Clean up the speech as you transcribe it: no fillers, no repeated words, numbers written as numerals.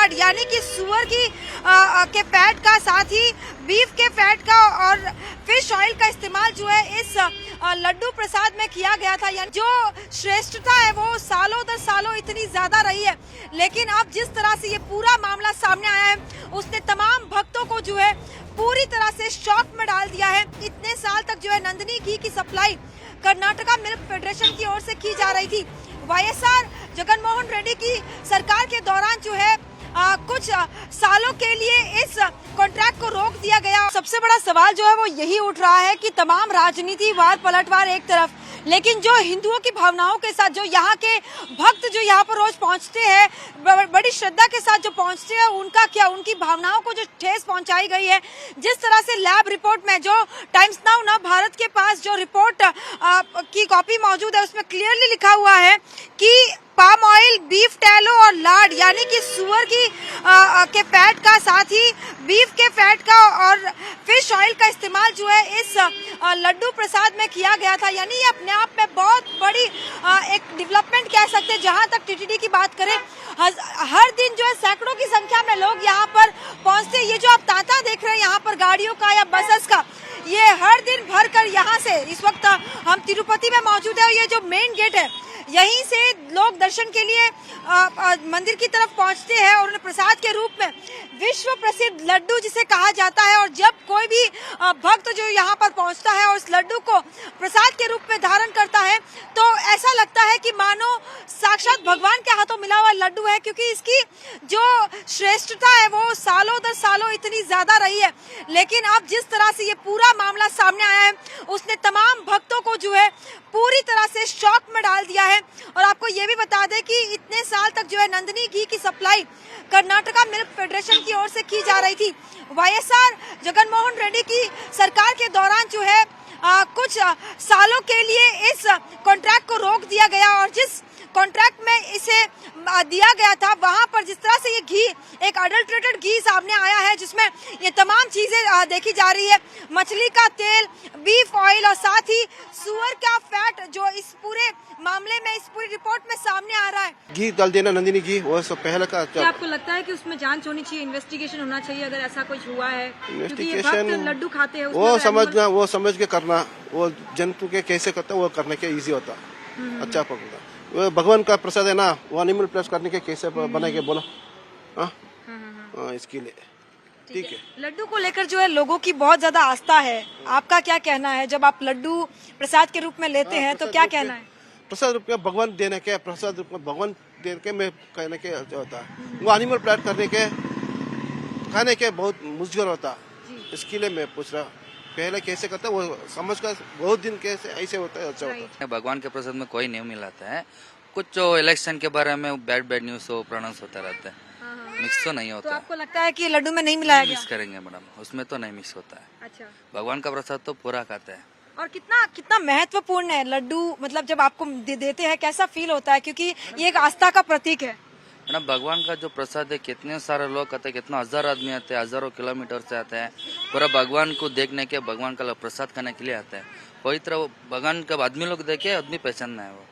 लाड यानी कि सुअर की के फैट का, साथ ही बीफ के फैट का और फिश ऑयल का इस्तेमाल जो है इस लड्डू प्रसाद में किया गया था। यानी जो श्रेष्ठता है वो सालों दर सालों इतनी ज्यादा रही है, लेकिन अब जिस तरह से ये पूरा मामला सामने आया है उसने तमाम भक्तों को जो है पूरी तरह से शॉक में डाल दिया है। इतने साल तक जो है नंदिनी घी की सप्लाई कर्नाटका मिल्क फेडरेशन की ओर से की जा रही थी। वाईएसआर जगनमोहन रेड्डी की सरकार के दौरान जो है कुछ सालों के लिए इस कॉन्ट्रैक्ट को रोक दिया गया। सबसे बड़ा सवाल जो है वो यही उठ रहा है कि तमाम राजनीति वार पलटवार एक तरफ, लेकिन जो हिंदुओं की भावनाओं के साथ जो यहाँ के भक्त जो यहाँ पर रोज पहुँचते हैं, बड़ी श्रद्धा के साथ जो पहुँचते हैं, उनका क्या, उनकी भावनाओं को जो ठेस पहुँचाई गई है। जिस तरह से लैब रिपोर्ट में जो टाइम्स नाउ ना भारत के पास जो रिपोर्ट की कॉपी मौजूद है उसमें क्लियरली लिखा हुआ है कि पाम ऑयल, बीफ टैलो और लाड यानी कि सुअर की के फैट का, साथ ही बीफ के फैट का और फिश ऑयल का इस्तेमाल जो है इस लड्डू प्रसाद में किया गया था। यानी ये अपने आप में बहुत बड़ी एक डेवलपमेंट कह सकते हैं। जहां तक टीटीडी की बात करें, हर दिन जो है सैकड़ों की संख्या में लोग यहाँ पर पहुँचते हैं। ये जो आप तांता देख रहे हैं यहाँ पर गाड़ियों का या बसेस का, ये हर दिन भर कर यहाँ से, इस वक्त हम तिरुपति में मौजूद है, ये जो मेन गेट है यहीं से लोग दर्शन के लिए मंदिर की तरफ पहुंचते हैं और उन्हें प्रसाद के रूप में विश्व प्रसिद्ध लड्डू जिसे कहा जाता है, और जब कोई भी भक्त जो यहाँ पर पहुंचता है और उस लड्डू को प्रसाद के रूप में धारण करता है तो ऐसा लगता है कि मानो साक्षात भगवान के हाथों मिला हुआ लड्डू है, क्योंकि इसकी जो श्रेष्ठता है वो सालों दर सालों इतनी ज्यादा रही है। लेकिन अब जिस तरह से ये पूरा मामला सामने आया है उसने तमाम भक्तों को जो है पूरी तरह से शॉक में डाल दिया है। और आपको ये भी बता दें कि इतने साल तक जो है नंदिनी घी की सप्लाई कर्नाटका मिल्क फेडरेशन की ओर से की जा रही थी। वाईएसआर जगनमोहन रेड्डी की सरकार के दौरान जो है कुछ सालों के लिए इस कॉन्ट्रैक्ट को रोक दिया गया, और जिस कॉन्ट्रैक्ट में इसे दिया गया था वहां पर जिस तरह से ये घी, एक अडल्ट्रेटेड घी सामने आया है जिसमें ये तमाम चीजें देखी जा रही है, मछली का तेल, बीफ ऑयल और साथ ही सुअर का फैट जो इस पूरे मामले में, इस पूरी रिपोर्ट में सामने आ रहा है। घी डाल देना नंदिनी घी, वो सब पहले का। क्या आपको लगता है कि उसमें जांच होनी चाहिए, इन्वेस्टिगेशन होना चाहिए अगर ऐसा कुछ हुआ है? इन्वेस्टिगेशन लड्डू खाते हैं वो समझना, वो समझ के करना, वो जंतु के कैसे करता वो करने के इजी होता, अच्छा पकड़ता। वो भगवान का प्रसाद है ना, वो एनिमल प्लस करने के कैसे बना के बोलो, इसके लिए ठीक है। लड्डू को लेकर जो है लोगों की बहुत ज्यादा आस्था है, आपका क्या कहना है? जब आप लड्डू प्रसाद के रूप में लेते हैं तो क्या कहना है? प्रसाद रूप में भगवान देने के, प्रसाद रूप में भगवान देने के में कहने के होता है, वो एनिमल प्लाट करने के खाने के बहुत मुश्किल होता, इसके लिए मैं पूछ रहा पहले कैसे करता वो समझ कर, बहुत दिन कैसे ऐसे होता है, अच्छा होता है। भगवान के प्रसाद में कोई नहीं मिलाता है, कुछ जो इलेक्शन के बारे में बैड न्यूज वो प्रोनाउंस होता रहता है, मिक्स तो नहीं होता। तो आपको लगता है कि लड्डू में नहीं मिलाया गया? मिक्स करेंगे मैडम, उसमें तो नहीं मिक्स होता है। अच्छा, भगवान का प्रसाद तो पूरा खाता है। और कितना कितना महत्वपूर्ण है लड्डू, मतलब जब आपको देते हैं कैसा फील होता है, क्योंकि ये एक आस्था का प्रतीक है। मैडम भगवान का जो प्रसाद है, कितने सारे लोग आते हैं, कितना हजार आदमी आते हैं, हजारों किलोमीटर से आते हैं पूरा भगवान को देखने के, भगवान का प्रसाद खाने के लिए आते हैं। कोई तरह भगवान का आदमी लोग देखे, आदमी पहचानना है वो।